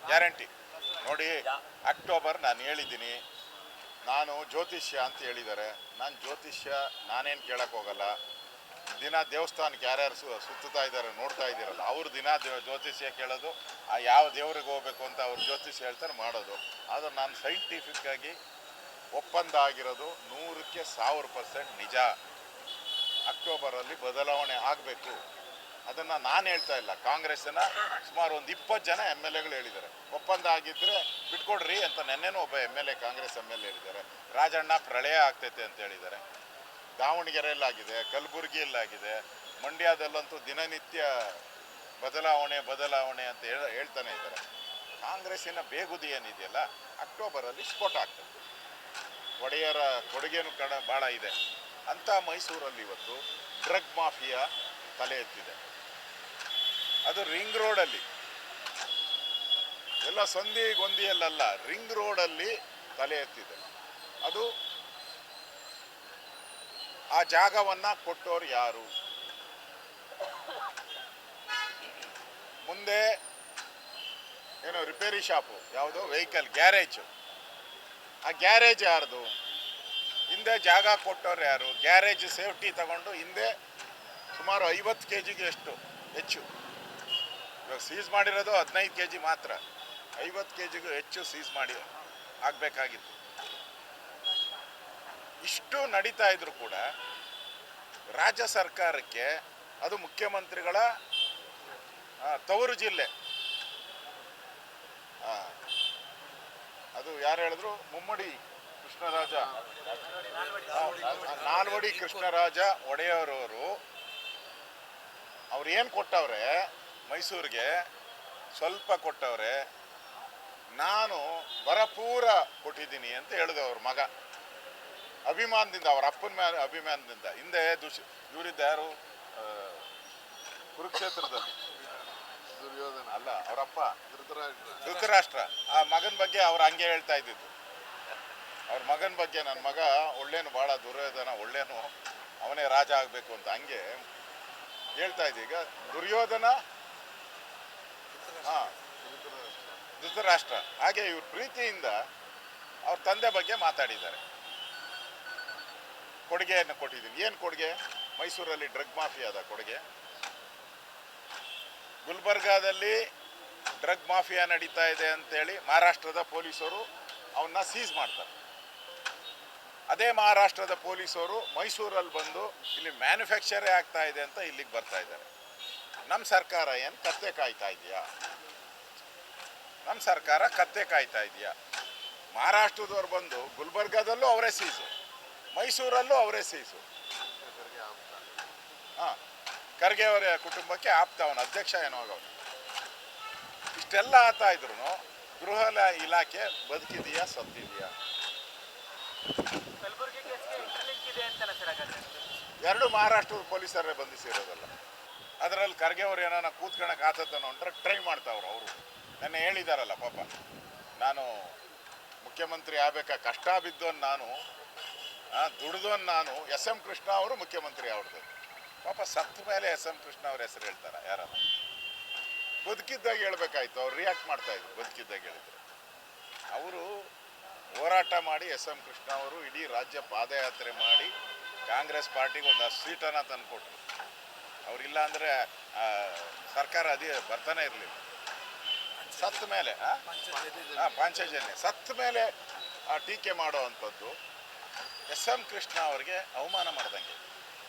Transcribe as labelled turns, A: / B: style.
A: Guarantee ನೋಡಿ. October ನಾನು ಹೇಳಿದ್ದೀನಿ, ನಾನು ಜ್ಯೋತಿಷ್ಯ ಅಂತ ಹೇಳಿದ್ದಾರೆ. ನಾನು ಜ್ಯೋತಿಷ್ಯ ನಾನೇನು ಕೇಳಕ್ಕೆ ಹೋಗಲ್ಲ. ದಿನ ದೇವಸ್ಥಾನಕ್ಕೆ ಯಾರ್ಯಾರು ಸುತ್ತಾ ಇದ್ದಾರೆ ನೋಡ್ತಾ ಇದ್ದೀರಲ್ಲ, ಅವ್ರು ದಿನ ಜ್ಯೋತಿಷ್ಯ ಕೇಳೋದು, ಯಾವ ದೇವ್ರಿಗೆ ಹೋಗ್ಬೇಕು ಅಂತ ಅವ್ರು ಜ್ಯೋತಿಷ್ಯ ಹೇಳ್ತಾರೆ ಮಾಡೋದು. ಆದರೆ ನಾನು ಸೈಂಟಿಫಿಕ್ ಆಗಿ ಒಪ್ಪಂದ ಆಗಿರೋದು 100ಕ್ಕೆ 1000% ನಿಜ. ಅಕ್ಟೋಬರಲ್ಲಿ ಬದಲಾವಣೆ ಆಗಬೇಕು. ಅದನ್ನು ನಾನು ಹೇಳ್ತಾ ಇಲ್ಲ, ಕಾಂಗ್ರೆಸ್ಸಿನ ಸುಮಾರು ಒಂದು 20 ಜನ MLAಗಳು ಹೇಳಿದ್ದಾರೆ. ಒಪ್ಪಂದ ಆಗಿದ್ದರೆ ಬಿಟ್ಕೊಡ್ರಿ ಅಂತ ನೆನ್ನೆನೂ ಒಬ್ಬ MLA ಕಾಂಗ್ರೆಸ್ MLA ಹೇಳಿದ್ದಾರೆ. ರಾಜಣ್ಣ ಪ್ರಳಯ ಆಗ್ತೈತೆ ಅಂತ ಹೇಳಿದ್ದಾರೆ. ದಾವಣಗೆರೆಯಲ್ಲಾಗಿದೆ, ಕಲಬುರಗಿಯಲ್ಲಾಗಿದೆ, ಮಂಡ್ಯದಲ್ಲಂತೂ ದಿನನಿತ್ಯ ಬದಲಾವಣೆ ಅಂತ ಹೇಳ್ತಾನೆ ಇದ್ದಾರೆ. ಕಾಂಗ್ರೆಸ್ಸಿನ ಬೇಗುದಿ ಏನಿದೆಯಲ್ಲ, ಅಕ್ಟೋಬರಲ್ಲಿ ಸ್ಫೋಟ ಆಗ್ತದೆ. ಒಡೆಯರ ಕೊಡುಗೆನೂ ಭಾಳ ಇದೆ ಅಂತ ಮೈಸೂರಲ್ಲಿ ಇವತ್ತು ಡ್ರಗ್ ಮಾಫಿಯಾ ತಲೆ ಎತ್ತಿದೆ. ಅದು ರಿಂಗ್ ರೋಡಲ್ಲಿ, ಎಲ್ಲ ಸಂಧಿ ಗೊಂದಿಯಲ್ಲ, ರಿಂಗ್ ರೋಡಲ್ಲಿ ತಲೆ ಎತ್ತಿದೆ. ಅದು ಆ ಜಾಗವನ್ನು ಕೊಟ್ಟೋರು ಯಾರು? ಮುಂದೆ ಏನೋ ರಿಪೇರಿ ಶಾಪು, ಯಾವುದೋ ವೆಹಿಕಲ್ ಗ್ಯಾರೇಜು, ಆ ಗ್ಯಾರೇಜ್ ಯಾರ್ದು? ಹಿಂದೆ ಜಾಗ ಕೊಟ್ಟವ್ರು ಯಾರು? ಗ್ಯಾರೇಜ್ ಸೇಫ್ಟಿ ತಗೊಂಡು ಹಿಂದೆ ಸುಮಾರು 50 kg ಹೆಚ್ಚು. ಇವಾಗ ಸೀಸ್ ಮಾಡಿರೋದು 15 kg ಮಾತ್ರ, 50 kgಗೂ ಹೆಚ್ಚು ಸೀಸ್ ಮಾಡಿ ಆಗಬೇಕಾಗಿತ್ತು. ಇಷ್ಟು ನಡೀತಾ ಇದ್ರು ಕೂಡ ರಾಜ್ಯ ಸರ್ಕಾರಕ್ಕೆ, ಅದು ಮುಖ್ಯಮಂತ್ರಿಗಳ ತವರು ಜಿಲ್ಲೆ, ಅದು ಯಾರು ಹೇಳಿದ್ರು, ಮುಮ್ಮಡಿ ಕೃಷ್ಣರಾಜ, ನಾಲ್ವಡಿ ಕೃಷ್ಣರಾಜ ಒಡೆಯರವರು, ಅವ್ರು ಏನು ಕೊಟ್ಟವ್ರೆ ಮೈಸೂರಿಗೆ? ಸ್ವಲ್ಪ ಕೊಟ್ಟವ್ರೆ. ನಾನು ಭರಪೂರ ಕೊಟ್ಟಿದ್ದೀನಿ ಅಂತ ಹೇಳಿದೆ ಅವ್ರ ಮಗ, ಅಭಿಮಾನದಿಂದ, ಅವ್ರ ಅಪ್ಪನ ಮೇಲೆ ಅಭಿಮಾನದಿಂದ. ಹಿಂದೆ ಇವರಿದ್ದ ಯಾರು, ಕುರುಕ್ಷೇತ್ರದಲ್ಲಿ ದುರ್ಯೋಧನ ಅಲ್ಲ, ಅವರಪ್ಪ ಧೃತರಾಷ್ಟ್ರ. ಆ ಮಗನ ಬಗ್ಗೆ ಅವ್ರು ಹಂಗೆ ಹೇಳ್ತಾ ಇದ್ದಿದ್ದು. ಅವ್ರ ಮಗನ ಬಗ್ಗೆ, ನನ್ನ ಮಗ ಒಳ್ಳೇನು, ಭಾಳ ದುರ್ಯೋಧನ ಒಳ್ಳೇನು, ಅವನೇ ರಾಜ ಆಗಬೇಕು ಅಂತ ಹಂಗೆ ಹೇಳ್ತಾ ಇದ್ದೆ. ಈಗ ದುರ್ಯೋಧನ, ಧೃತರಾಷ್ಟ್ರ. ಹಾಗೆ ಇವ್ರ ಪ್ರೀತಿಯಿಂದ ಅವ್ರ ತಂದೆ ಬಗ್ಗೆ ಮಾತಾಡಿದ್ದಾರೆ. ಕೊಡುಗೆಯನ್ನು ಕೊಟ್ಟಿದ್ದೀನಿ. ಏನು ಕೊಡುಗೆ? ಮೈಸೂರಲ್ಲಿ ಡ್ರಗ್ ಮಾಫಿಯಾದ ಕೊಡುಗೆ. ಗುಲ್ಬರ್ಗಾದಲ್ಲಿ ಡ್ರಗ್ ಮಾಫಿಯಾ ನಡೀತಾ ಇದೆ ಅಂತೇಳಿ ಮಹಾರಾಷ್ಟ್ರದ ಪೊಲೀಸರು ಅವನ್ನ ಸೀಸ್ ಮಾಡ್ತಾರೆ. ಅದೇ ಮಹಾರಾಷ್ಟ್ರದ ಪೊಲೀಸರು ಮೈಸೂರಲ್ಲಿ ಬಂದು ಇಲ್ಲಿ ಮ್ಯಾನುಫ್ಯಾಕ್ಚರೇ ಆಗ್ತಾ ಇದೆ ಅಂತ ಇಲ್ಲಿಗೆ ಬರ್ತಾ ಇದ್ದಾರೆ. ನಮ್ಮ ಸರ್ಕಾರ ಏನು ಕತ್ತೆ ಕಾಯ್ತಾ ಇದೆಯಾ? ನಮ್ಮ ಸರ್ಕಾರ ಕತ್ತೆ ಕಾಯ್ತಾ ಇದೆಯಾ? ಮಹಾರಾಷ್ಟ್ರದವ್ರು ಬಂದು ಗುಲ್ಬರ್ಗಾದಲ್ಲೂ ಅವರೇ ಸೀಸು, ಮೈಸೂರಲ್ಲೂ ಅವರೇ ಸೀಸು. ಖರ್ಗೆ ಅವರ ಕುಟುಂಬಕ್ಕೆ ಆಪ್ತ, ಅವನ ಅಧ್ಯಕ್ಷ ಏನೋ ಆಗವನು. ಇಷ್ಟೆಲ್ಲ ಆಗ್ತಾ ಇದ್ರು ಗೃಹ ಇಲಾಖೆ ಬದುಕಿದೆಯಾ ಸತ್ತಿದೆಯಾ? ಎರಡು ಮಹಾರಾಷ್ಟ್ರದ ಪೊಲೀಸರೇ ಬಂಧಿಸಿರೋದಲ್ಲ. ಅದರಲ್ಲಿ ಖರ್ಗೆ ಅವ್ರು ಏನಾನ ಕೂತ್ಕೊಳಕ್ಕೆ ಆತತನೋ ಅಂದ್ರೆ ಟ್ರೈ ಮಾಡ್ತಾವ್ರು. ಅವರು ನೆನ್ನೆ ಹೇಳಿದಾರಲ್ಲ, ಪಾಪ ನಾನು ಮುಖ್ಯಮಂತ್ರಿ ಆಗಬೇಕಾ, ಕಷ್ಟ ಬಿದ್ದವನು ನಾನು, ದುಡ್ದವನು ನಾನು. SM ಕೃಷ್ಣ ಅವರು ಮುಖ್ಯಮಂತ್ರಿ ಅವ್ರದ್ದು. ಪಾಪ ಸತ್ತ ಮೇಲೆ SM ಕೃಷ್ಣ ಅವ್ರ ಹೆಸರು ಹೇಳ್ತಾರೆ ಯಾರನ್ನ? ಬದುಕಿದ್ದಾಗ ಹೇಳ್ಬೇಕಾಯ್ತು. ಅವ್ರು ರಿಯಾಕ್ಟ್ ಮಾಡ್ತಾ ಇದ್ರು ಬದುಕಿದ್ದಾಗ ಹೇಳಿದ್ರು. ಅವರು ಹೋರಾಟ ಮಾಡಿ SM ಕೃಷ್ಣ ಅವರು ಇಡೀ ರಾಜ್ಯ ಪಾದಯಾತ್ರೆ ಮಾಡಿ ಕಾಂಗ್ರೆಸ್ ಪಾರ್ಟಿಗೆ ಒಂದು ಸೀಟನ್ನು ತಂದುಕೊಟ್ರು. ಅವ್ರಿಲ್ಲ ಅಂದರೆ ಸರ್ಕಾರ ಅದೇ ಬರ್ತಾನೆ ಇರಲಿಲ್ಲ. ಸತ್ತ ಮೇಲೆ ಪಾಂಚಜನ್ಯ ಸತ್ತ ಮೇಲೆ ಟೀಕೆ ಮಾಡೋ ಅಂಥದ್ದು SM ಕೃಷ್ಣ ಅವರಿಗೆ ಅವಮಾನ ಮಾಡ್ದಂಗೆ.